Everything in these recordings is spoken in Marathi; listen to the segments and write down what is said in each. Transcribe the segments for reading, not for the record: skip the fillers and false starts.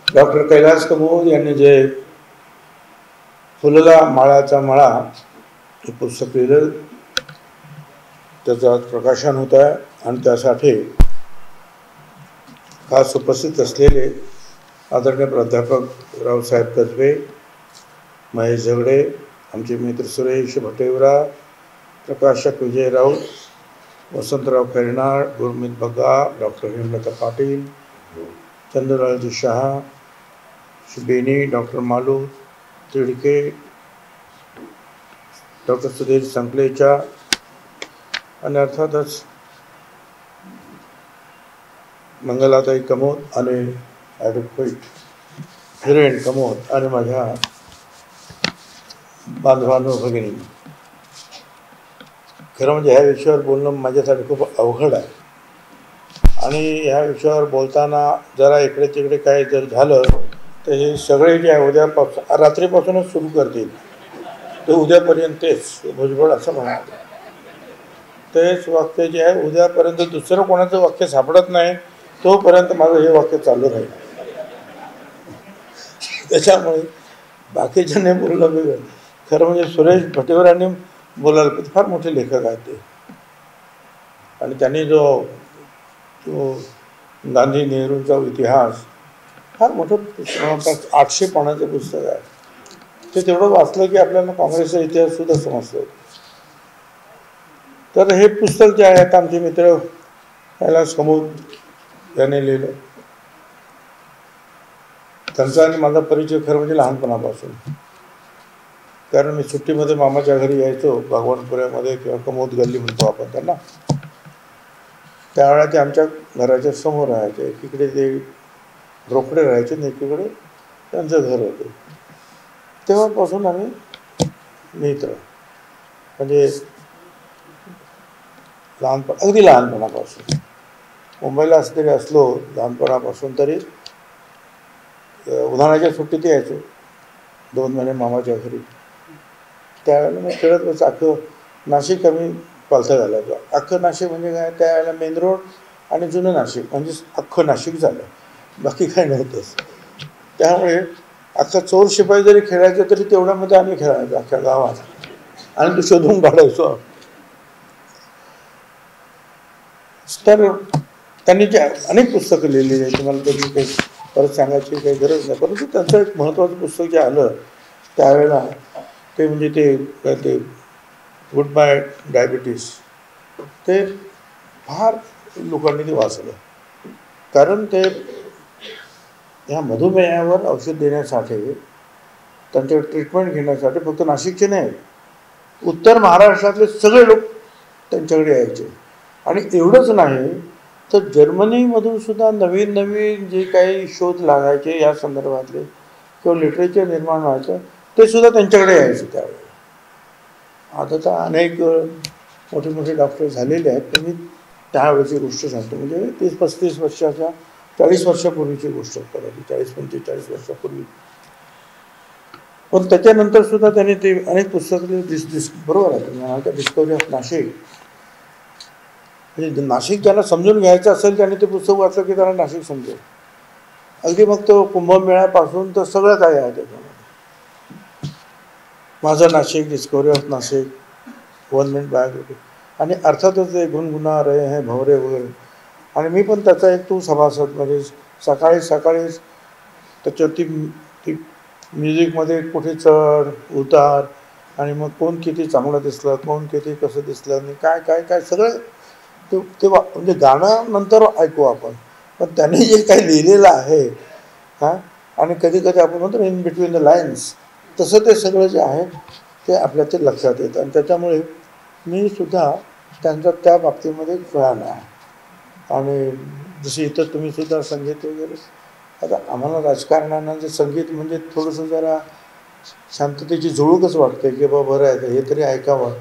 डॉक्टर कैलास कमोद यांनी जे फुलला माळाचा मळा हे पुस्तक लिहिलं, त्याचं आज प्रकाशन होत आहे आणि त्यासाठी खास उपस्थित असलेले आदरणीय प्राध्यापक रावसाहेब कसबे, महेश झगडे, आमचे मित्र सुरेश भटेवरा, प्रकाशक विजय राऊत, वसंतराव खैरनाळ, गुरमीत बग्गा, डॉक्टर हेमलता पाटील, चंद्रलालजी शहा, बेनी, डॉक्टर मालू तिडके, डॉक्टर सुधीर संकलेचा आणि अर्थातच मंगलाताई कमोद आणि ॲडव्होकेट हिरेन कमोद आणि माझ्या बांधवांनो भगिनी. खरं म्हणजे ह्या विषयावर बोलणं माझ्यासाठी खूप अवघड आहे आणि ह्या विषयावर बोलताना जरा इकडे तिकडे काय जर झालं तर हे सगळे जे आहे उद्यापासून रात्रीपासूनच सुरू करतील ते उद्यापर्यंत तेच भुजबळ असं म्हणाले. तेच वाक्य जे आहे उद्यापर्यंत दुसरं कोणाचं वाक्य सापडत नाही तोपर्यंत माझं हे वाक्य चालू राहील. त्याच्यामुळे बाकीच्यांनी बोललं वेगळं. खरं म्हणजे सुरेश भटेवरांनी बोलायला फार मोठे लेखक आहेत ते आणि त्यांनी जो गांधी नेहरूंचा इतिहास फार मोठं 800 पानाचं पुस्तक आहे. ते तेवढं वाचलं की आपल्याला काँग्रेसचा इतिहास सुद्धा समजतो. तर हे पुस्तक जे आहे आता आमचे मित्र कैलास कमोद यांनी लिहिलं. त्यांचा आणि माझा परिचय खरं म्हणजे लहानपणापासून, कारण मी सुट्टीमध्ये मामाच्या घरी यायचो भगवानपुऱ्यामध्ये किंवा कमोद गल्ली म्हणतो आपण त्यांना. त्यावेळेला ते आमच्या घराच्या समोर राहायचे. एकीकडे ते रोकडे राहायचे आणि एकीकडे त्यांचं घर होतं. तेव्हापासून आम्ही मित्र, म्हणजे अगदी लहानपणापासून. मुंबईला तरी असलो लहानपणापासून तरी उन्हाळ्याच्या सुट्टीत यायचो 2 महिने मामाच्या घरी. त्यावेळेला मी खेळत बस अख्खं नाशिक आम्ही पालथं घालायचो. अख्खं नाशिक म्हणजे काय, त्यावेळेला मेन रोड आणि जुनं नाशिक म्हणजे अख्खं नाशिक झालं, बाकी काय नव्हतंच. त्यामुळे अख्खा चोर शिपाई जरी खेळायचं तरी तेवढ्यामध्ये आम्ही खेळायचो अख्ख्या गावात आणि ते शोधून काढायचो. तर त्यांनी जे अनेक पुस्तकं लिहिलेली आहेत, तुम्हाला त्यांनी काही परत सांगायची काही गरज नाही. परंतु त्यांचं एक महत्त्वाचं पुस्तक जे आलं त्यावेळेला ते म्हणजे ते गुड बाय डायबिटीस, ते फार लोकांनी ते वाचलं. कारण ते ह्या मधुमेहावर औषध देण्यासाठी, त्यांच्यावर ट्रीटमेंट घेण्यासाठी फक्त नाशिकचे नाही, उत्तर महाराष्ट्रातले सगळे लोक त्यांच्याकडे यायचे. आणि एवढंच नाही तर जर्मनीमधून सुद्धा नवीन नवीन जे काही शोध लागायचे या संदर्भातले किंवा लिटरेचर निर्माण व्हायचं ते सुद्धा त्यांच्याकडे यायचं त्यावेळेला. आता तर अनेक मोठे मोठे डॉक्टर झालेले आहेत. तर मी त्यावेळेची गोष्ट सांगतो, म्हणजे 30-35 वर्षाच्या 40 वर्षापूर्वीची गोष्ट करायची, 40-45 वर्षापूर्वी. पण त्याच्यानंतर सुद्धा त्यांनी ते अनेक पुस्तकं बरोबर आहे तुम्ही म्हणाल, डिस्कवरी ऑफ नाशिक. म्हणजे नाशिक ज्याला समजून घ्यायचं असेल त्याने ते पुस्तक वाचलं की त्याला नाशिक समजेल. अगदी मग तो कुंभमेळ्यापासून तर सगळं काय आहे त्याच्यामध्ये. माझं Nashik, discovery of Nashik, 1 minute biography आणि अर्थातच ते गुणगुना रहे हैं भंवरे वगैरे. आणि मी पण त्याचा एक तो सभासद, म्हणजे सकाळीच त्याच्यावरती ती म्युझिकमध्ये कुठे चढ उतार आणि मग कोण किती चांगलं दिसलं, कोण किती कसं दिसलं आणि काय काय काय सगळं ते म्हणजे गाणं नंतर ऐकू आपण, पण त्याने जे काही लिहिलेलं आहे हां, आणि कधी कधी आपण म्हणतो इन बिटवीन द लाईन्स, तसं ते सगळं जे आहे ते आपल्या ते लक्षात येतं. आणि त्याच्यामुळे मी सुद्धा त्यांचा त्या बाबतीमध्ये फळाला आहे. आणि जसे इतर तुम्ही सुद्धा संगीत वगैरे, आता आम्हाला राजकारणाचं संगीत म्हणजे थोडंसं जरा शांततेची झुळूकच वाटते की बाबा बरं आहे हे तरी ऐकावं,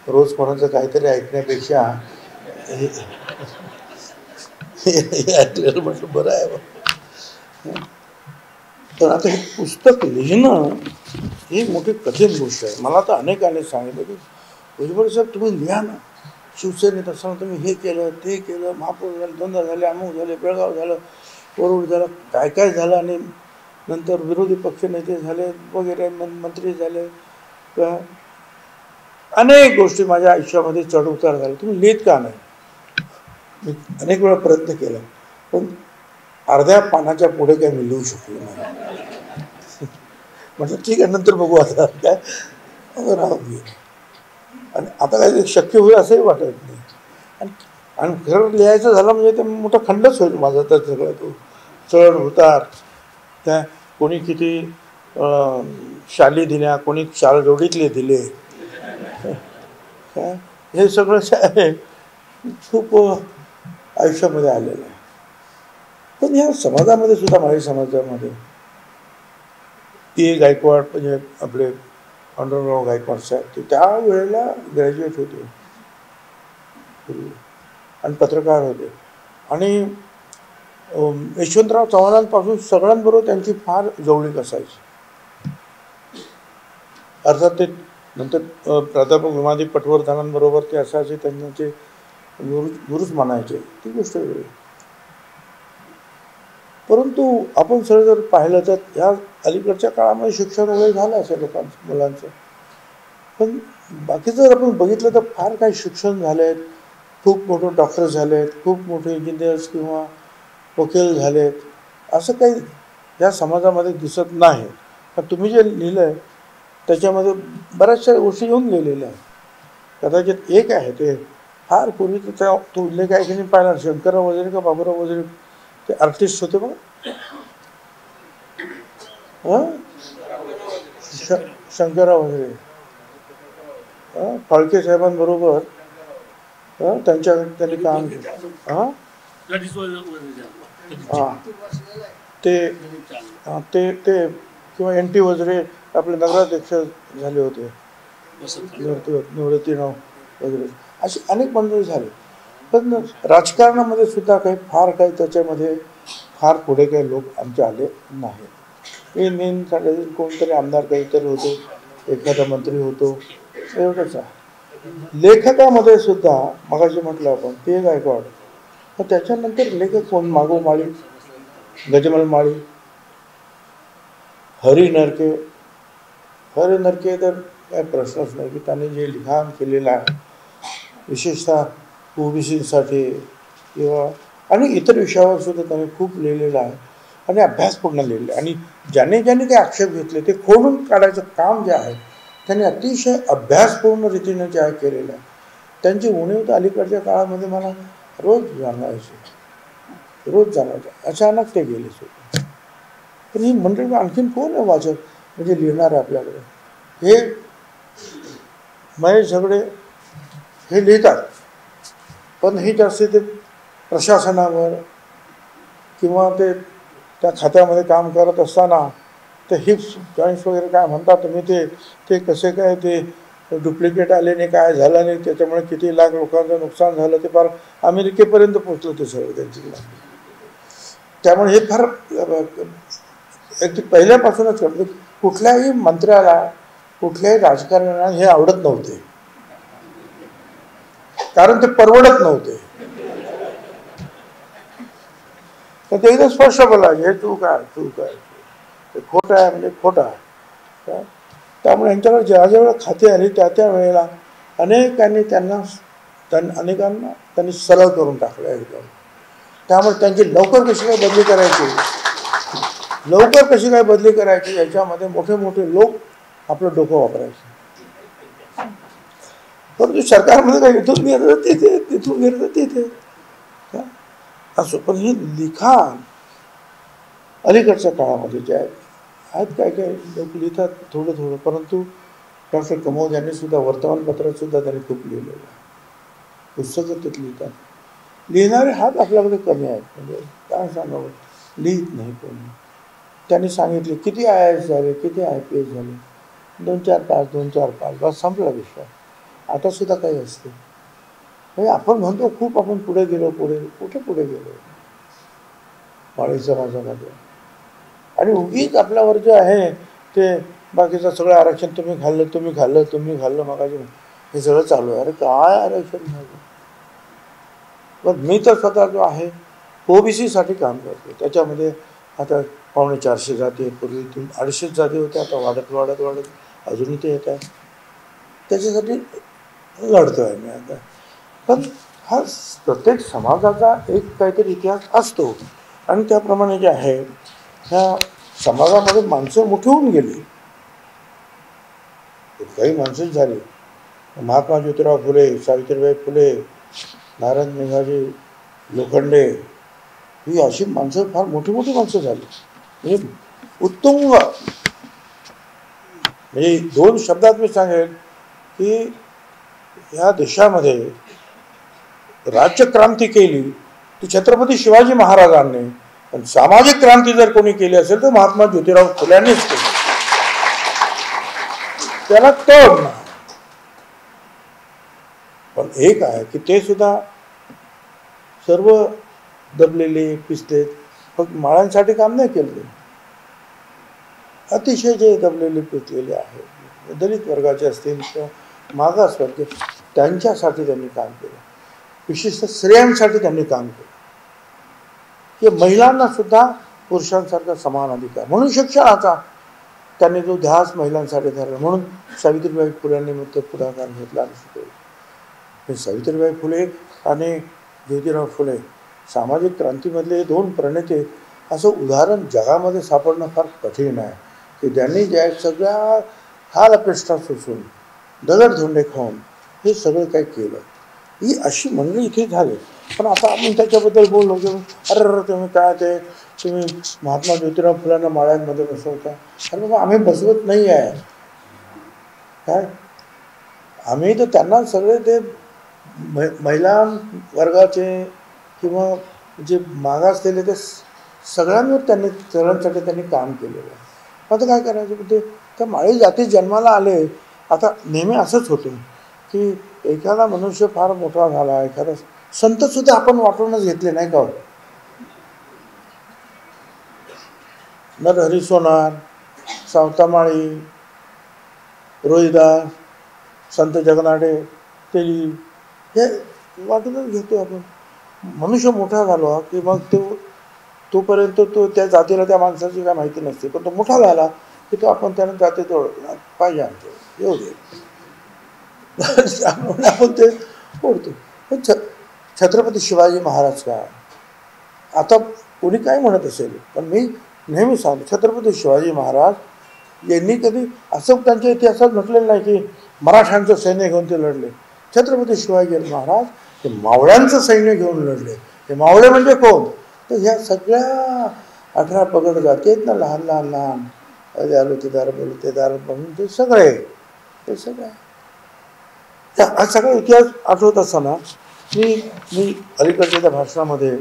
रोज कोणाचं काहीतरी ऐकण्यापेक्षा हे ऐकलेलं म्हटलं बरं आहे बा. तर आता हे पुस्तक लिहिणं ही मोठी कठीण गोष्ट आहे. मला तर अनेकांनी सांगितलं की भुजबळ साहेब तुम्ही लिहा ना, शिवसेनेत असताना तुम्ही हे केलं ते केलं, महापौर झालं, दोनदा झाले, अमुक झाले, बेळगाव झालं, वरुड झालं, काय काय झालं आणि नंतर विरोधी पक्षनेते झाले वगैरे, मंत्री झाले, अनेक गोष्टी माझ्या आयुष्यामध्ये चढ उतार झाले. तुम्ही लिहित का नाही? मी अनेक वेळा प्रयत्न केला, पण अर्ध्या पानाच्या पुढे काही मी लिहू शकलो नाही. म्हटलं ठीक आहे, नंतर बघू आता काय, राहू दे. आणि आता काही शक्य होईल असंही वाटत नाही. आणि खरं लिहायचं झालं म्हणजे ते मोठा खंडच होईल माझा. तर सगळं तो चढ उतार, त्या कोणी किती शाली दिल्या, कोणी शाल जोडीतले दिले, काय हे सगळं खूप आयुष्यामध्ये आलेलं आहे. पण ह्या समाजामध्ये सुद्धा, मराठी समाजामध्ये गायकवाड म्हणजे आपले पांडुरंगराव गायकवाड साहेब, ते त्यावेळेला ग्रॅज्युएट होते आणि पत्रकार होते. आणि यशवंतराव चव्हाणांपासून सगळ्यांबरोबर त्यांची फार जवळीक असायची. अर्थात ते नंतर प्राध्यापक विमादी पटवर्धनांबरोबर ते असायचे, त्यांना ते गुरुच म्हणायचे, ती गोष्ट वेगळी. परंतु आपण सगळं जर पाहिलं तर ह्या अलीकडच्या काळामध्ये शिक्षण वगैरे झालं असेल लोकांचं, मुलांचं, पण बाकीचं जर आपण बघितलं तर फार काही शिक्षण झाले आहेत. खूप मोठे डॉक्टर झाले आहेत, खूप मोठे इंजिनियर्स किंवा वकील झाले आहेत, असं काही या समाजामध्ये दिसत नाही. पण तुम्ही जे लिहिलं आहे त्याच्यामध्ये बऱ्याचशा गोष्टी येऊन गेलेल्या आहेत. कदाचित एक आहे ते फार पूर्वी त्या तो उल्लेख आहे की नाही पाहिला, शंकरराव वगैरे का बाबूराव वगैरे, ते आर्टिस्ट होते बघ, शंकरराव वगैरे, फाळके साहेबांबरोबर त्यांनी काम केलं. हां ते ते किंवा NT वगैरे आपले नगराध्यक्ष झाले होते, निवृत्तीराव वगैरे, अशी अनेक मंडळी झाली. पण राजकारणामध्ये सुद्धा काही त्याच्यामध्ये फार पुढे काही लोक आमचे आले नाहीत. हे मेन कोणतरी आमदार काहीतरी होतो, एखादा मंत्री होतो, एवढंच आहे. लेखकामध्ये सुद्धा मगाशी म्हटलं आपण गायकवाड, तर त्याच्यानंतर लेखक कोण? मागो माळी, गजमल माळी, हरी नरके तर काय प्रश्नच नाही की त्यांनी जे लिखाण केलेलं आहे, विशेषतः OBCसाठी किंवा आणि इतर विषयावर सुद्धा त्यांनी खूप लिहिलेलं आहे आणि अभ्यासपूर्ण लिहिलं आहे. आणि ज्याने ते आक्षेप घेतले ते खोडून काढायचं काम जे आहे त्यांनी अतिशय अभ्यासपूर्ण रीतीने जे आहे केलेलं आहे. त्यांची उणीव तर अलीकडच्या काळामध्ये मला रोज जाणवायचं. अचानक ते गेले सुद्धा. पण ही मंडळी आणखीन कोण आहे वाचक म्हणजे लिहिणार आहे आपल्याकडे? हे महेश झगडे हे लिहितात, पण हे जास्त ते प्रशासनावर किंवा ते त्या खात्यामध्ये काम करत असताना ते हिप्स जॉईंट्स वगैरे काय म्हणतात तुम्ही, ते कसे काय ते डुप्लिकेट आले नाही, काय झालं नाही, त्याच्यामुळे किती लाख लोकांचं नुकसान झालं, ते फार अमेरिकेपर्यंत पोचलं ते सगळं त्यांची. त्यामुळे हे फार पहिल्यापासूनच कुठल्याही मंत्र्याला, कुठल्याही राजकारण्याला हे आवडत नव्हते, कारण ते परवडत नव्हते. तर ते एकदम स्पष्ट बोला, हे चूक आहे, ते खोटं आहे म्हणजे खोटं आहे. त्यामुळे यांच्याकडे ज्या खाते आली त्या वेळेला अनेकांना त्यांनी सरळ करून टाकलं एकदम. त्यामुळे त्यांची लवकर कशी काय बदली करायची याच्यामध्ये मोठे लोक आपलं डोकं वापरायचे. परंतु सरकारमध्ये काय इथून गेलं तिथे, तिथून गेलं तिथे असो. पण हे लिखाण अलीकडच्या काळामध्ये जे आहेत काय लोक लिहितात थोडं, परंतु डॉक्टर कमोद यांनी सुद्धा वर्तमानपत्रात सुद्धा त्यांनी खूप लिहिलेलं आहे, पुस्तकं त्यात लिहितात. लिहिणारे हात आपल्याकडे कमी आहेत, म्हणजे काय सांगावं, लिहित नाही कोणी. त्यांनी सांगितले किती IAS झाले, किती IPS झाले, 2-4 पास, बस संपला विषय. आता सुद्धा काही असते म्हणजे आपण म्हणतो खूप आपण पुढे गेलो, कुठे पुढे गेलो माळी समाजामध्ये. आणि उगीच आपल्यावर जे आहे ते बाकीचं सगळं आरक्षण तुम्ही खाल्लं मगाशी हे सगळं चालू आहे. अरे काय आरक्षण झालं? पण मी तर स्वतः जो आहे OBCसाठी काम करतो, त्याच्यामध्ये आता 450 जाती आहेत, पूर्वी 250 जाती होत्या, आता वाढत वाढत वाढत अजूनही ते येत आहे. त्याच्यासाठी लढतो आहे मी आता. पण हा प्रत्येक समाजाचा एक काहीतरी इतिहास असतो आणि त्याप्रमाणे जे आहे ह्या समाजामध्ये माणसं मोठी होऊन गेली, काही माणसंच झाली. महात्मा ज्योतिराव फुले, सावित्रीबाई फुले, नारायण मेघाजी लोखंडे, ही अशी माणसं फार मोठी मोठी माणसं झाली. म्हणजे उत्तुंग, म्हणजे 2 शब्दात मी सांगेन की या देशामध्ये राज्यक्रांती केली ती छत्रपती शिवाजी महाराजांनी, पण सामाजिक क्रांती जर कोणी केली असेल तर महात्मा ज्योतिराव फुल्यांनीच केली. त्याला तोड नाही. पण एक आहे की ते सुद्धा सर्व दबलेले पिसलेत, फक्त माळ्यांसाठी काम नाही केलं. अतिशय जे दबलेले पिसलेले आहेत, दलित वर्गाचे असतील किंवा मागासवर्गीय, त्यांच्यासाठी त्यांनी काम केलं. विशेषतः स्त्रियांसाठी त्यांनी काम केलं की महिलांना सुद्धा पुरुषांसारखा समान अधिकार, म्हणून शिक्षणाचा त्यांनी जो ध्यास महिलांसाठी धरला. म्हणून सावित्रीबाई फुल्यांनी मग तो पुढाकार घेतला आणि शिकवलं. सावित्रीबाई फुले आणि ज्योतिराव फुले सामाजिक क्रांतीमधले 2 प्रणेते, असं उदाहरण जगामध्ये सापडणं फार कठीण आहे की ज्यांनी ज्या सगळ्या हाल अपेष्टा सोसून दगडधोंडे खाऊन हे सगळं काही केलं. ही अशी मंडळी इथे झाली. पण आता आपण त्याच्याबद्दल बोललो की अरे तुम्ही काय ते तुम्ही महात्मा ज्योतिराव फुल्यांना माळ्यांमध्ये बसवता. अरे बाबा, आम्ही बसवत नाही आहे काय, आम्ही तर त्यांना सगळे ते महिला वर्गाचे किंवा जे मागासलेले ते सगळ्यांवर सगळ्यांसाठी त्यांनी काम केलेलं आहे. आता काय करायचं ते त्या माळी जाती जन्माला आले. आता नेहमी असंच होतं की एखादा मनुष्य फार मोठा झाला, एखादा संतसुद्धा आपण वाटूनच घेतले नाही का. नरहरी सोनार, सावतामाळी, रोहिदास, संत जगनाडे, तेली, हे वाटूनच घेतो आपण. मनुष्य मोठा झाला की मग तोपर्यंत तो त्या जातीला त्या माणसाची काय माहिती नसते, पण तो मोठा झाला की तो आपण त्यानं जातीत ओळखला पाहिजे आमचं येऊ दे आपण ते ओढतो. पण छत्रपती शिवाजी महाराज काय, आता कोणी काय म्हणत असेल, पण मी नेहमी सांगतो छत्रपती शिवाजी महाराज यांनी कधी असं त्यांच्या इतिहासात म्हटलेलं नाही की मराठ्यांचं सैन्य घेऊन ते लढले. छत्रपती शिवाजी महाराज हे मावळ्यांचं सैन्य घेऊन लढले. हे मावळे म्हणजे कोण, तर ह्या सगळ्या 18 पगड जाती आहेत ना, लहान लहान लहान बलुतेदार म्हणून ते सगळे हा सगळा इतिहास आठवत असताना मी अलीकडच्या त्या भाषणामध्ये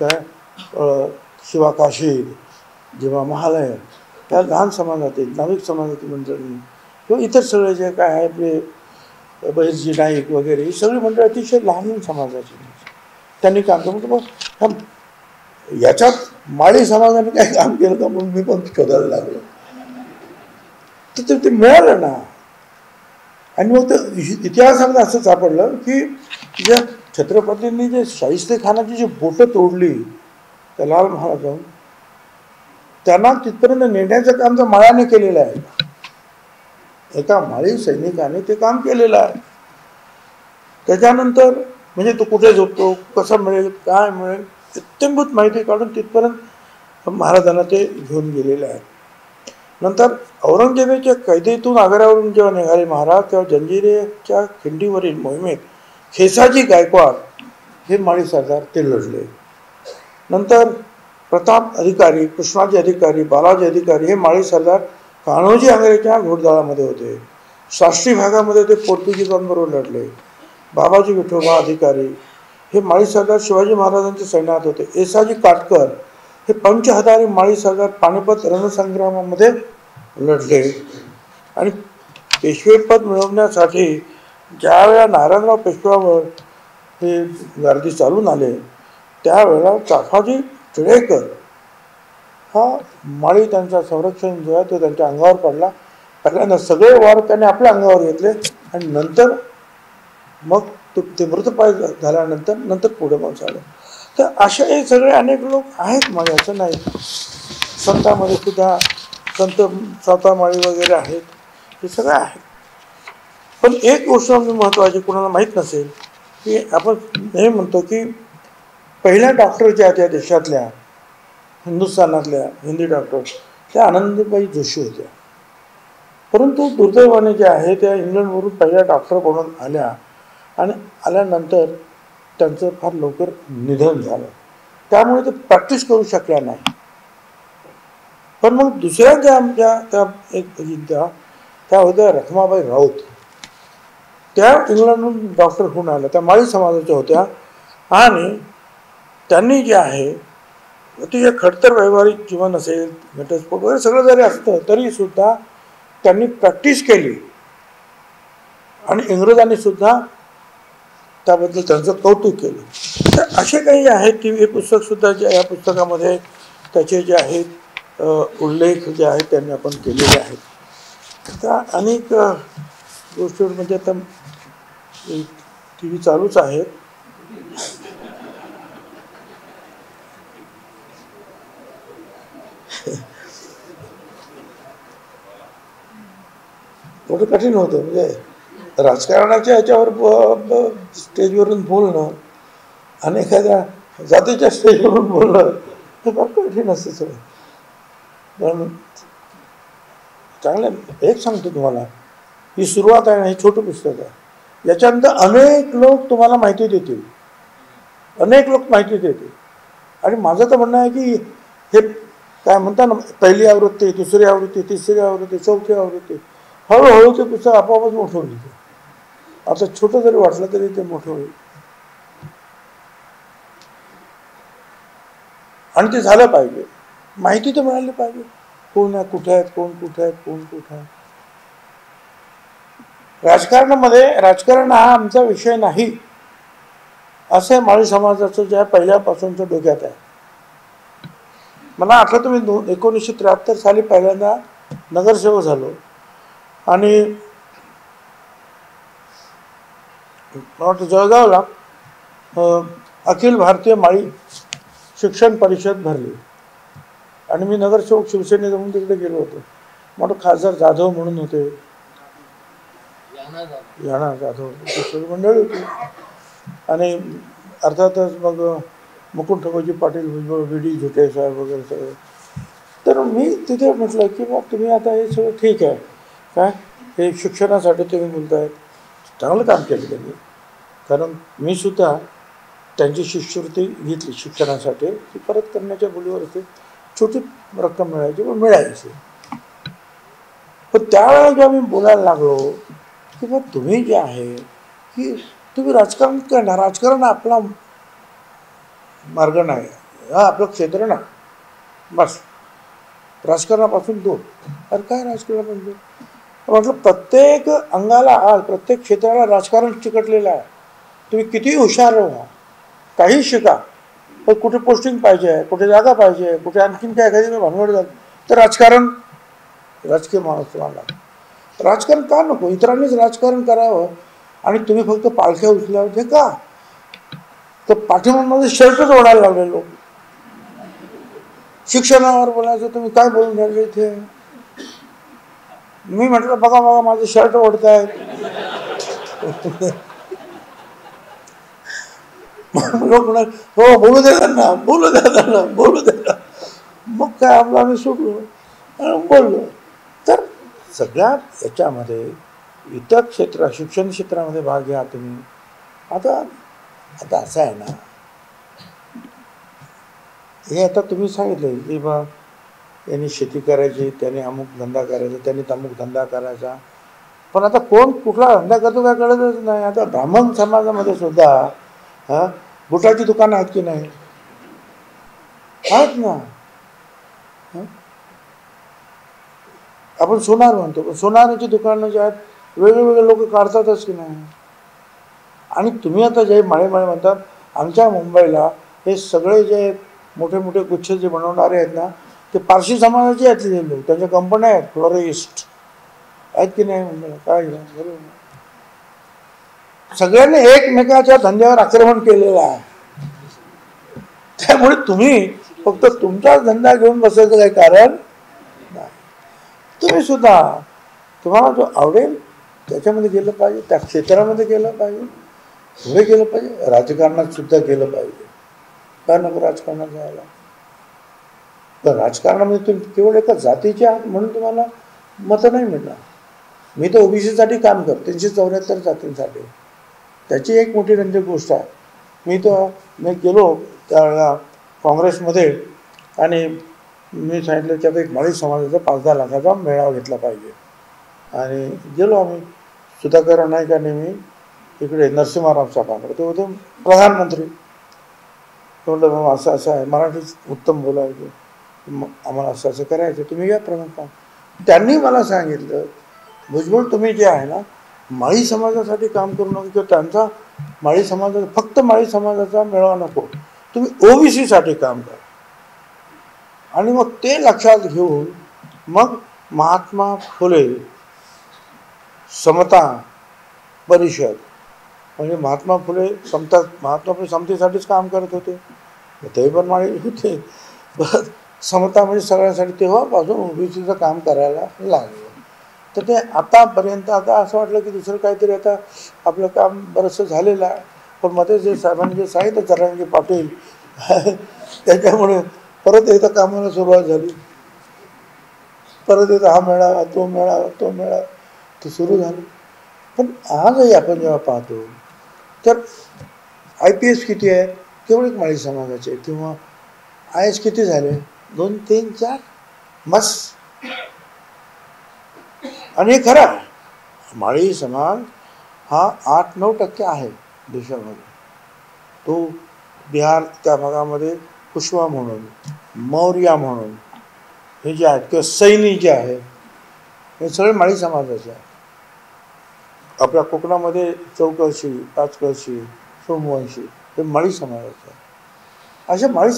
काय शिवाकाशी, जेव्हा महालय, त्या लहान समाजातील नाविक समाजातील मंडळी किंवा इतर सगळे जे काय आहे आपले बहिर्जी नाईक वगैरे, ही सगळी मंडळी अतिशय लहान समाजाची त्यांनी काम केलं. मग याच्यात माळी समाजाने काय काम केलं का म्हणून मी पण शोधायला लागलो, तर ते मिळालं ना. आणि मग इतिहासामध्ये असं सापडलं की ज्या छत्रपतींनी जे शाहिस्तेखानाची जी बोटं तोडली त्या लाल महाराजांनी, त्यांना तिथपर्यंत नेण्याचं काम तर माळ्याने केलेलं आहे. एका माळी सैनिकाने ते काम केलेलं आहे. त्याच्यानंतर म्हणजे तो कुठे झोपतो, कसा मिळेल, काय मिळेल, इत्यंभूत माहिती काढून तिथपर्यंत महाराजांना ते घेऊन गेलेलं आहे. नंतर औरंगजेबाच्या कैदेतून आग्र्यावरून जेव्हा निघाले महाराज, तेव्हा जंजिरेच्या खिंडीवरील मोहिमेत खेसाजी गायकवाड हे माळी सरदार ते लढले. नंतर प्रताप अधिकारी, कृष्णाजी अधिकारी, बालाजी अधिकारी हे माळी सरदार कान्होजी आंग्रेच्या घोडदळामध्ये होते. साष्टी भागामध्ये ते पोर्तुगीजांबरोबर लढले. बाबाजी विठोबा अधिकारी हे माळी सरदार शिवाजी महाराजांच्या सैन्यात होते. येसाजी काटकर हे पंचहजारी माळी सरदार पानिपत रणसंग्रामामध्ये लढले. आणि पेशवेपद मिळवण्यासाठी ज्यावेळेला नारायणराव पेशव्यावर हे गर्दी चालून आले, त्यावेळेला चाफाजी टिळेकर हा माळी त्यांचा संरक्षण जो आहे तो त्यांच्या अंगावर पडला. पहिल्यांदा सगळे वार त्याने आपल्या अंगावर घेतले आणि नंतर मग ते मृतपाय झाल्यानंतर पुढे मग झालं. तर असे हे सगळे अनेक लोक आहेत माझे, असं नाही. संतांमध्ये सुद्धा संत सातामाळी वगैरे आहेत, हे सगळं आहे. पण एक गोष्ट महत्त्वाची कोणाला माहीत नसेल की आपण हे म्हणतो की पहिल्या डॉक्टर ज्या त्या देशातल्या हिंदुस्थानातल्या हिंदी डॉक्टर त्या आनंदीबाई जोशी होत्या. परंतु दुर्दैवाने जे आहे त्या इंग्लंडवरून पहिल्या डॉक्टर बनून आल्या आणि आल्यानंतर त्यांचं फार लवकर निधन झालं. त्यामुळे ते प्रॅक्टिस करू शकल्या नाही. पण मग दुसऱ्या ज्या आमच्या त्या होत्या रखमाबाई राऊत. त्या इंग्लंडहून डॉक्टर होऊन आल्या, त्या माळी समाजाच्या होत्या आणि त्यांनी जे आहे अतिशय खडतर व्यावहारिक जीवन असेल, घटस्फोट वगैरे सगळं जरी असतं तरीसुद्धा त्यांनी प्रॅक्टिस केली आणि इंग्रजांनी सुद्धा त्याबद्दल त्यांचं कौतुक केलं. तर असे काही आहेत की हे पुस्तकसुद्धा जे या पुस्तकामध्ये त्याचे जे आहेत उल्लेख जे आहेत त्यांनी आपण केलेले आहेत. आता अनेक गोष्टीवर म्हणजे आता टी व्ही चालूच आहे. थोडं कठीण होतं म्हणजे राजकारणाच्या ह्याच्यावर स्टेजवरून बोलणं आणि एखाद्या जातीच्या स्टेजवरून बोलणं हे फार कठीण असतं सगळं. पण चांगलं एक सांगतो तुम्हाला, ही सुरुवात आहे ना, हे छोटं पुस्तक आहे. याच्यानंतर अनेक लोक तुम्हाला माहिती देतील, अनेक लोक माहिती देतील. आणि माझं तर म्हणणं आहे की हे काय म्हणतात ना, पहिली आवृत्ती, दुसरी आवृत्ती, तिसरी आवृत्ती, चौथी आवृत्ती, हळूहळू ते पुस्तक आपोआपच मोठं होईल. आता छोटं जरी वाटलं तरी ते मोठं होईल. आणि ते झालं पाहिजे, माहिती तर मिळाली पाहिजे. कोण आहे, कुठे आहेत, कोण कुठे आहेत, कोण कुठे आहे. राजकारण हा आमचा विषय नाही असं माळी समाजाचं ज्या पहिल्यापासूनच्या डोक्यात आहे. मला आठवतं मी 1973 साली पहिल्यांदा नगरसेवक झालो आणि मला वाटतं जळगावला अखिल भारतीय माळी शिक्षण परिषद भरली आणि मी नगरसेवक शिवसेनेत म्हणून तिकडे गेलो होतो. मोठं खासदार जाधव म्हणून होते, याना जाधव सगळी मंडळी होती. आणि अर्थातच मग मुकुंद ठकोजी पाटील, व्ही डी झुटे साहेब वगैरे सगळे. तर मी तिथे म्हटलं की मग तुम्ही आता हे सगळं ठीक आहे काय, हे शिक्षणासाठी तुम्ही बोलतायत, चांगलं काम केलं त्यांनी. कारण मी सुद्धा त्यांची शिष्यवृत्ती घेतली शिक्षणासाठी, ती परत करण्याच्या बोलीवरती छोटी रक्कम मिळायची पण मिळायची. पण त्यावेळेला जेव्हा मी बोलायला लागलो की मग तुम्ही जे आहे की तुम्ही राजकारण करणार, राजकारण आपला मार्ग नाही, हा आपलं क्षेत्र नाही, बस राजकारणापासून दूर. अरे काय राजकारणापासून दूर म्हटलं, प्रत्येक अंगाला आज प्रत्येक क्षेत्राला राजकारण चिकटलेलं आहे. तुम्ही कितीही हुशार व्हा, काही शिका, पण कुठे पोस्टिंग पाहिजे, कुठे जागा पाहिजे, कुठे आणखीन काय एखादी भानगड झाली तर राजकारण, राजकीय माणूस तुम्हाला. राजकारण का नको, इतरांनीच राजकारण करावं आणि तुम्ही फक्त पालख्या उचलावं हे का. तर पाठीमागमध्ये शर्टच ओढायला लागले लोक. शिक्षणावर बोलायचं, तुम्ही काय बोलून राहिले इथे. मी म्हटलं बघा बघा माझे शर्ट ओढतायत. लोक म्हणाल हो बोलू दे त्यांना, बोलू द्या त्यांना, बोलू द्या. मग काय आपलं आम्ही सुटलो बोललो. तर सगळ्या याच्यामध्ये इतर क्षेत्र, शिक्षण क्षेत्रामध्ये भाग घ्या तुम्ही. आता असं आहे ना, हे आता तुम्ही सांगितलं की बा यांनी शेती करायची, त्याने अमुक धंदा करायचा, त्यांनी तमुक धंदा करायचा. पण आता कोण कुठला धंदा करतो काय कळतच नाही. आता ब्राह्मण समाजामध्ये सुद्धा बुटाची दुकानं आहेत की नाही, आहेत ना. आपण सोनार म्हणतो, पण सोनाराची दुकानं जे आहेत वेगवेगळे लोक काढतातच की नाही. आणि तुम्ही आता जे माळे म्हणतात, आमच्या मुंबईला हे सगळे जे मोठे मोठे गुच्छ जे बनवणारे आहेत ना, ते पारशी समाजाचे आहेत लोक, त्यांच्या कंपन्या आहेत, फ्लोरिस्ट आहेत की नाही मुंबईला. काय बरोबर, सगळ्यांनी एकमेकाच्या धंद्यावर आक्रमण केलेलं आहे. त्यामुळे तुम्ही फक्त तुमचाच धंदा घेऊन बसायचं काही कारण नाही. तुम्ही सुद्धा तुम्हाला जो आवडेल त्याच्यामध्ये गेलं पाहिजे, त्या क्षेत्रामध्ये गेलं पाहिजे, पुढे गेलं पाहिजे, राजकारणात सुद्धा गेलं पाहिजे. का नको राजकारणात जायला? तर राजकारणामध्ये तुम्ही केवळ एका जातीचे आहात म्हणून तुम्हाला मतं नाही मिळणार. मी तर ओबीसीसाठी काम करतो, 374 जातींसाठी. त्याची एक मोठी रंजक गोष्ट आहे. मी गेलो त्यावेळेला काँग्रेसमध्ये आणि मी सांगितलं की आता एक माळी समाजाचा 5-10 लाखाचा मेळावा घेतला पाहिजे. आणि गेलो आम्ही, सुधाकर नाईक आणि मी इकडे नरसिंहराव साहेबांकडे. ते होते प्रधानमंत्री. म्हटलं मग असं असं आहे, मराठीत उत्तम बोलायचं, आम्हाला असं असं करायचं, तुम्ही या प्रमुख. त्यांनी मला सांगितलं, भुजबळ तुम्ही जे आहे ना, माळी समाजासाठी काम करू नका किंवा त्यांचा माळी समाजाचा फक्त माळी समाजाचा मेळावा नको, तुम्ही ओबीसीसाठी काम करा. आणि मग ते लक्षात घेऊन मग महात्मा फुले समता परिषद, म्हणजे महात्मा फुले समतेसाठीच काम करत होते, ते पण माळी होते. समता म्हणजे सगळ्यांसाठी, तेव्हापासून ओबीसीचं काम करायला लागलं. तर ते आतापर्यंत आता असं वाटलं की दुसरं काहीतरी आता आपलं काम बरंचसं झालेलं आहे. पण मध्ये जे साहेबांनी जे सांगितलं चरणजी पाटील त्याच्यामुळे परत एकदा कामाला सुरुवात झाली. परत एकदा हा मेळावा तो मेळावा तो मेळावा ते सुरू झालं. पण आजही आपण जेव्हा पाहतो तर IPS किती आहे? केवळ एक माळी समाजाचे. किंवा IAS किती झाले? 2, 3, 4 बस. आणि हे खरं आहे, माळी समाज हा 8-9% आहे देशामध्ये. तो बिहार त्या भागामध्ये कुशवा म्हणून, मौर्या म्हणून हे जे आहेत किंवा सैनी जे आहे हे सगळे माळी समाजाचे आहेत. आपल्या कोकणामध्ये चौकळशी, पाचकळशी, सोमवंशी हे माळी समाजाचे आहे. अशा माळी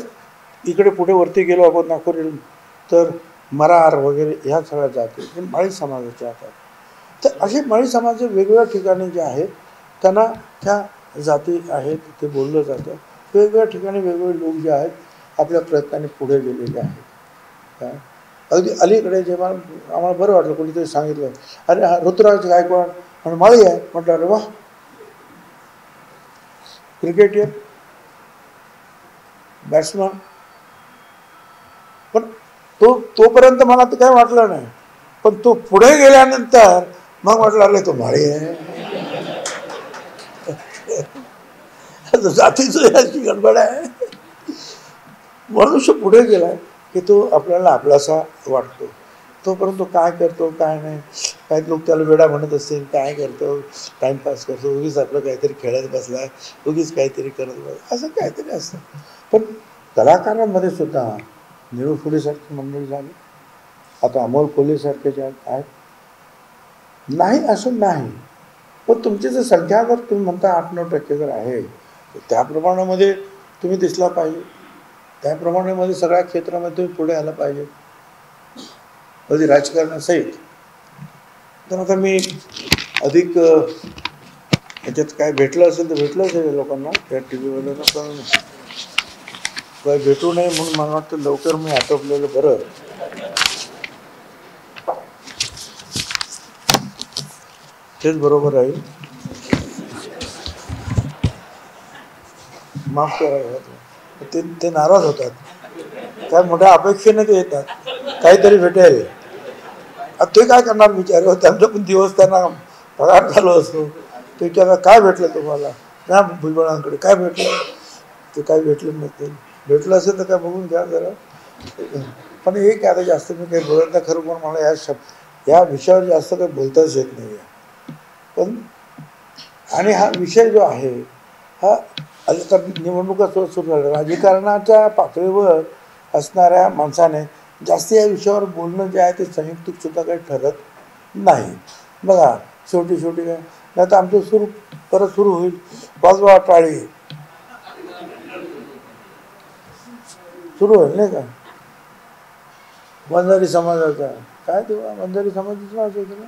इकडे पुढे वरती गेलो आपण नागपूर तर मरार वगैरे ह्या सगळ्या जाती हे माळी समाजाच्या आहेत. तर असे माळी समाज वेगवेगळ्या ठिकाणी जे आहेत त्यांना त्या जाती आहेत ते बोललं जातं. वेगवेगळ्या ठिकाणी वेगवेगळे लोक जे आहेत आपल्या प्रयत्नाने पुढे गेलेले आहेत. काय अगदी अलीकडे जेव्हा आम्हाला बरं वाटलं, कोणीतरी सांगितलं अरे हा ऋतुराज गायकवाड आणि माळी आहे. म्हटलं अरे वा, क्रिकेटर, बॅट्समन. पण तोपर्यंत मला तर काही वाटलं नाही. पण तो पुढे गेल्यानंतर मग म्हटलं अरे तो माळी आहे. जातीचं याची गडबड आहे. मनुष्य पुढे गेलाय की तो आपल्याला आपलासा वाटतो. तोपर्यंत तो काय करतो काय नाही, काही लोक त्याला वेडा म्हणत असतील, काय करतो टाईमपास करतो, उगीच आपलं काहीतरी खेळत बसला, उगीच काहीतरी करत बसला, असं काहीतरी असतं. पण कलाकारांमध्ये सुद्धा निळू फुलेसारखी मंडळी झाली, आता अमोल कोल्हेसारखे जे आहेत. नाही असं नाही, पण तुमची जर संख्या जर तुम्ही म्हणता 8-9% जर आहे तर त्या प्रमाणामध्ये तुम्ही दिसला पाहिजे. त्याप्रमाणे सगळ्या क्षेत्रामध्ये तुम्ही पुढे आला पाहिजे, अगदी राजकारणासहित. तर आता मी अधिक याच्यात काय भेटलं असेल तर भेटलं असेल लोकांना त्या TV-वाल्यांना, पण काय भेटू नये म्हणून मला वाटतं लवकर मी आटोपलेलं बरं. तेच बरोबर आहे. माफ करा, ते नाराज होतात. काय मोठ्या अपेक्षेने ते येतात काहीतरी भेटेल. ते काय करणार बिचारे, त्यांचा पण दिवस त्यांना पगार झालो असतो. ते विचारतात काय भेटलं तुम्हाला, त्या भुजबळांकडे काय भेटलं, ते काय भेटलं नसेल. भेटलं असेल तर काय बघून घ्या जरा. पण हे काय आता जास्त मी काही बोलत नाही खरं, पण मला या विषयावर जास्त काही बोलताच येत नाही आहे. पण आणि हा विषय जो आहे हा आता निवडणुका सुरू झाल्या, राजकारणाच्या पातळीवर असणाऱ्या माणसाने जास्त या विषयावर बोलणं जे आहे ते संयुक्तिक सुद्धा काही ठरत नाही. बघा शेवटी काय नाही तर आमचं परत सुरू होईल वाजवा टाळी सुरू होईल नाही का. वंजारी समाजाचा काय तेव्हा वंजारी समाजाचं नाव होतं ना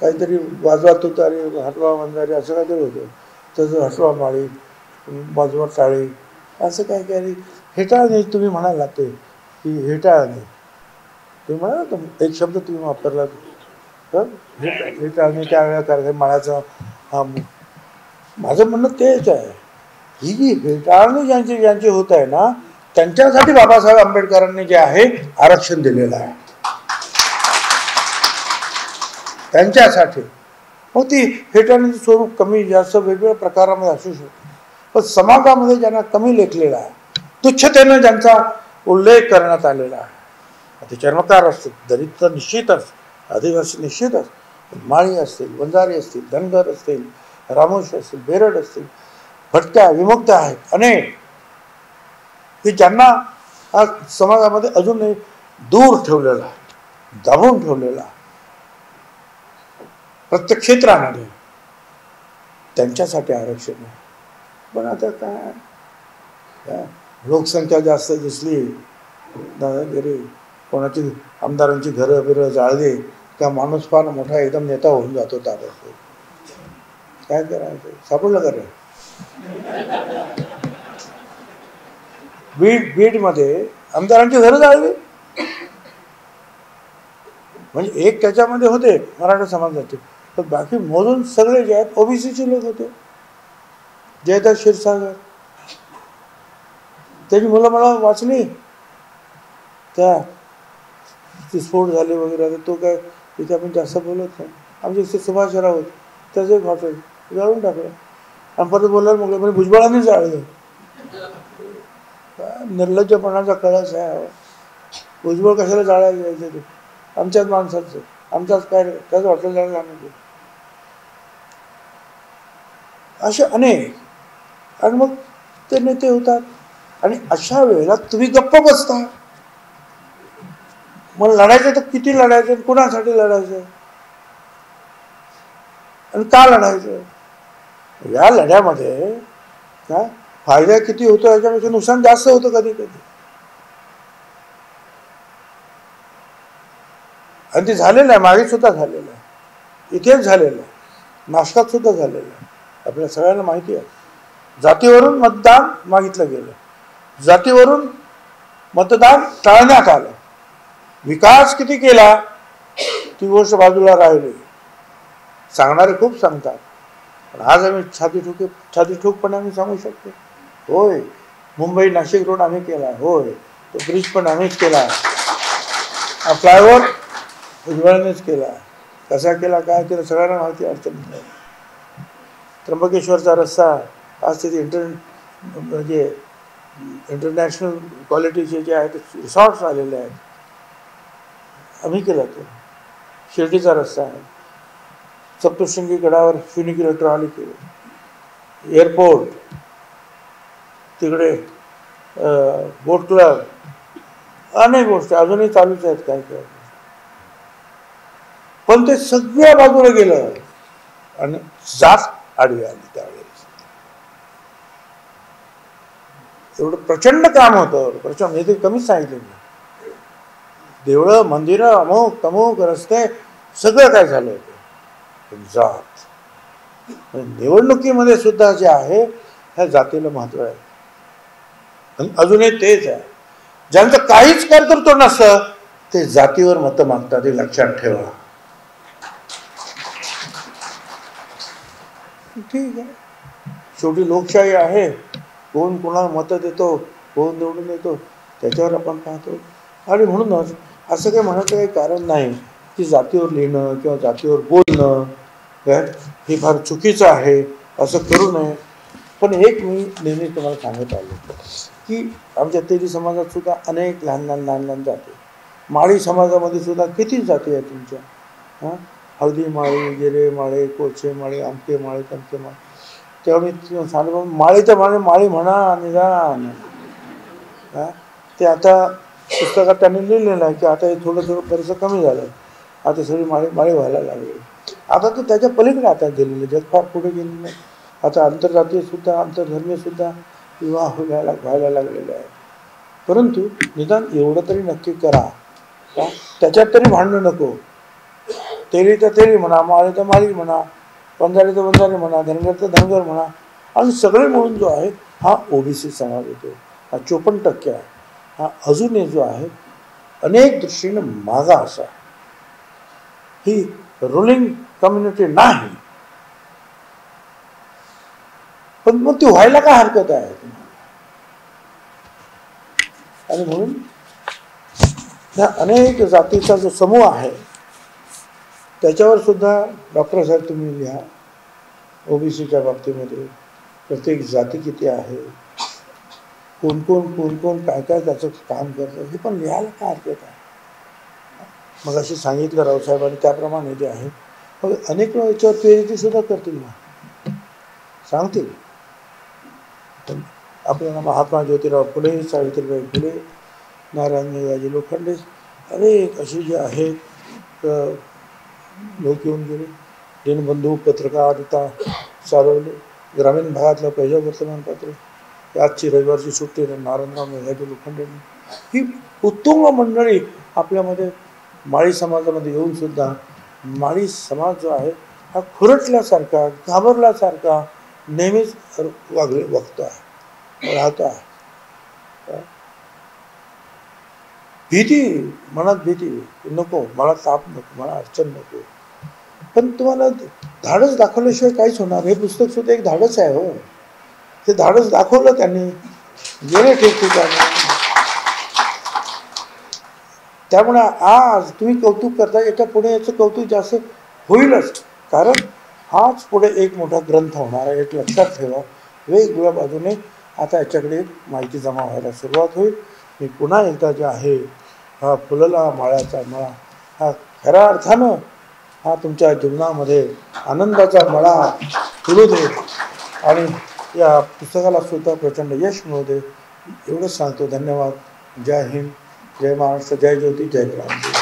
काहीतरी, वाजवा तुतारी हटवा वंजारी असं काहीतरी होतं. तसं हटवा माळी बाजूवर टाळी, असं काय काय हेटाळणे तुम्ही म्हणाला ते की हेटाळणे, तुम्ही म्हणाला तर एक शब्द तुम्ही वापरला तर हेटाळणे त्यावेळेला कार्यक्रम माळ्याचं. माझं म्हणणं तेच आहे, ही जी हेटाळणी ज्यांची होत आहे ना, त्यांच्यासाठी बाबासाहेब आंबेडकरांनी जे आहे आरक्षण दिलेलं आहे, त्यांच्यासाठी. मग ती हेटाळणीचं स्वरूप कमी जास्त वेगवेगळ्या प्रकारामध्ये असू शकतं, पण समाजामध्ये ज्यांना कमी लेखलेला आहे, तुच्छतेनं ज्यांचा उल्लेख करण्यात आलेला आहे, ते चर्मकार असतील, दलित तर निश्चितच, आदिवासी निश्चितच, माळी असतील, वंजारी असतील, धनगर असतील, रामोशी असतील, बेरड असतील, भटक्या विमुक्त आहेत अनेक, की ज्यांना हा समाजामध्ये अजूनही दूर ठेवलेला आहे, दाबून ठेवलेला आहे प्रत्येक क्षेत्रामध्ये, त्यांच्यासाठी आरक्षण आहे. पण आता काय लोकसंख्या जास्त दिसली, दादागिरी, कोणाची आमदारांची घरं बिरं जाळली का माणूस फार मोठा एकदम नेता होऊन जातो ताबडतोब. काय करायचं, सापडलं का रे? बीडमध्ये आमदारांची घरं जाळली, म्हणजे एक त्याच्यामध्ये होते मराठा समाजाचे, पण बाकी मोजून सगळे जे आहेत ओबीसीचे लोक होते. जयदास क्षीरसागर, त्याची मुलं मला वाचली, त्या स्फोट झाले वगैरे, तो काय तिथे आपण जास्त बोलत नाही. आमच्या इथे सुभाष राऊत, त्याचं एक हॉटेल जाळून टाकलं आणि परत बोलायला मग म्हणजे भुजबळांनी जाळलं. निर्लज्जपणाचा कळस आहे. भुजबळ कशाला जाळायला जायचं, ते आमच्याच माणसाचं, आमचाच काय त्याचं हॉटेल जायला म्हणजे असे अनेक. आणि मग ते नेते होतात, आणि अशा वेळेला तुम्ही गप्प बसता. मग लढायचं तर किती लढायचं, कुणासाठी लढायचं आणि का लढायचं? या लढ्यामध्ये काय फायदा किती होतो याच्यापेक्षा नुकसान जास्त होतं कधी कधी, आणि ते झालेलं आहे. मागे सुद्धा झालेलं आहे, इथेच झालेलं आहे, नाशकात सुद्धा झालेलं आहे. आपल्याला सगळ्यांना माहिती आहे. जातीवरून मतदान मागितलं गेलं, जातीवरून मतदान टाळण्यात आलं. विकास किती केला ती गोष्ट बाजूला राहिली. सांगणारे खूप सांगतात, पण आज आम्ही छाती ठोकपणे आम्ही सांगू शकतो, होय मुंबई नाशिक रोड आम्ही केला, होय तो ब्रिज पण आम्हीच केला, हा फ्लायओव्हर भुजबळानेच केला. कसा केला, काय केलं, सगळ्यांना माहिती अडचण नाही. त्र्यंबकेश्वरचा रस्ता आज तिथे म्हणजे इंटरनॅशनल क्वालिटीचे जे आहेत रिसॉर्ट्स आलेले आहेत, आम्ही केला. तो शिर्डीचा रस्ता आहे, सप्तशृंगी गडावर फ्युनिक्युलर ट्रॉली केली, एअरपोर्ट, तिकडे बोट क्लब, अनेक गोष्टी अजूनही चालूच आहेत काय काय. पण ते सगळ्या बाजूला गेलं आणि जात आडवी आली. त्यावेळेस एवढं प्रचंड काम होतं, प्रचंड, हे ते कमीच सांगितलं. देवळं, मंदिरं, अमुक तमुक, रस्ते, सगळं काय झालं होतं. जात निवडणुकीमध्ये सुद्धा जे आहे ह्या जातीला महत्व आहे, आणि अजूनही तेच आहे. ज्यांचं काहीच कर्तृत्व नसतं ते जातीवर मतं मागतात, हे लक्षात ठेवा. ठीक आहे, शेवटी लोकशाही आहे, कोण कोणाला मतं देतो, कोण निवडून येतो त्याच्यावर आपण पाहतो. आणि म्हणूनच असं काही म्हणायचं काही कारण नाही की जातीवर लिहिणं किंवा जातीवर बोलणं हे फार चुकीचं आहे, असं करू नये. पण एक मी नेहमी तुम्हाला सांगत आलो की आमच्या तेली समाजात सुद्धा अनेक लहान लहान जाती, माळी समाजामध्ये सुद्धा किती जाती आहेत तुमच्या, हळदी माळी, गेरे माळे, कोचे माळे, आमके माळे, तमके माळे. तेव्हा सांगतो माळी तर माळी म्हणा निदान. ते आता पुस्तकात त्यांनी लिहिलेलं आहे की आता हे थोडं बरंचसं कमी झालं, आता सगळी माळी व्हायला लागली. आता तर त्याच्या पलीकडे आता गेलेलं, जग फार पुढे गेलेलं आहे. आता आंतरजातीयसुद्धा, आंतरधर्मीयसुद्धा विवाह व्हायला लागलेले आहे. परंतु निदान एवढं तरी नक्की करा का त्याच्यात तरी भांडणं नको. तेली तर तेली म्हणा, माळी तर माळी म्हणा, वंजारी तर वंजारी म्हणा, धनगर तर धनगर म्हणा, आणि सगळे मिळून जो आहे हा ओबीसी समाज येतो, हा 54% आहे, हा अजूनही जो आहे अनेक दृष्टीने मागा असा, ही रुलिंग कम्युनिटी नाही, पण मग ती व्हायला काय हरकत आहे. आणि म्हणून या अनेक जातीचा जो समूह आहे त्याच्यावर सुद्धा डॉक्टर साहेब तुम्ही लिहा, ओबीसीच्या बाबतीमध्ये प्रत्येक जाती किती आहे, कोण कोण काय काय त्याचं काम करतं हे पण लिहायला काय हरकत आहे. मग अशी सांगितलं रावसाहेबांनी त्याप्रमाणे जे आहे मग अनेक याच्यावर पीएचडी सुद्धा करतील ना, सांगतील. पण आपल्याला महात्मा ज्योतिराव फुले, सावित्रीबाई फुले, नारायणराजे लोखंडे अनेक असे जे आहेत लोक येऊन गेले. दीनबंधू पत्रकारिता चालवले, ग्रामीण भागातलं पहिलं वर्तमानपत्र, आजची रविवारची सुट्टी नारायणराव मेघाजी लोखंडेंनी, ही उत्तुंग मंडळी आपल्यामध्ये माळी समाजामध्ये येऊन सुद्धा माळी समाज जो आहे हा खुरटल्यासारखा, घाबरल्यासारखा नेहमीच वागतो आहे, राहतो आहे. भीती, मनात भीती, नको मला ताप नको, मला अडचण नको. पण तुम्हाला धाडस दाखवल्याशिवाय काहीच होणार. हे पुस्तक सुद्धा एक धाडस आहे हो. ते धाडस दाखवलं त्यांनी, गेले ठिकठिकाणी. त्यामुळे आज तुम्ही कौतुक करता, याच्या पुढे याचं कौतुक जास्त होईलच, कारण हाच पुढे एक मोठा ग्रंथ होणार आहे. एक लक्षात ठेवा, वेगवेगळ्या बाजूने आता याच्याकडे माहिती जमा व्हायला सुरुवात होईल. मी पुन्हा एकदा जे आहे हा फुलला माळ्याचा मळा, हा खऱ्या अर्थानं हा तुमच्या जीवनामध्ये आनंदाचा मळा फुलू दे आणि या पुस्तकाला सुद्धा प्रचंड यश मिळू दे, एवढंच सांगतो. धन्यवाद. जय हिंद, जय महाराष्ट्र, जय ज्योती, जय क्रांती.